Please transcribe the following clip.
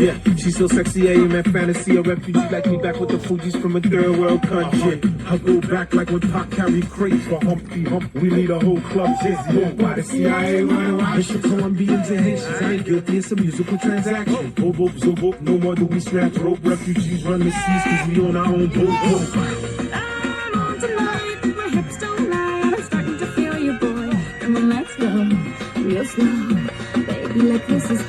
Yeah, she's so sexy, I am at fantasy. A refugee like me back with the Fugees from a third world country. I go back like when Pac carried crates for Humpty Hump. We need a whole club dizzy. Why the CIA run around? It's the Colombians and Haitians. I ain't guilty, it's a musical transaction. Bobo, zobo, no more do we snatch rope. Refugees run the seas cause we on our own boat. I'm on tonight, my hips don't lie. I'm starting to feel you, boy. Come on, let's go, real slow. Baby, like this is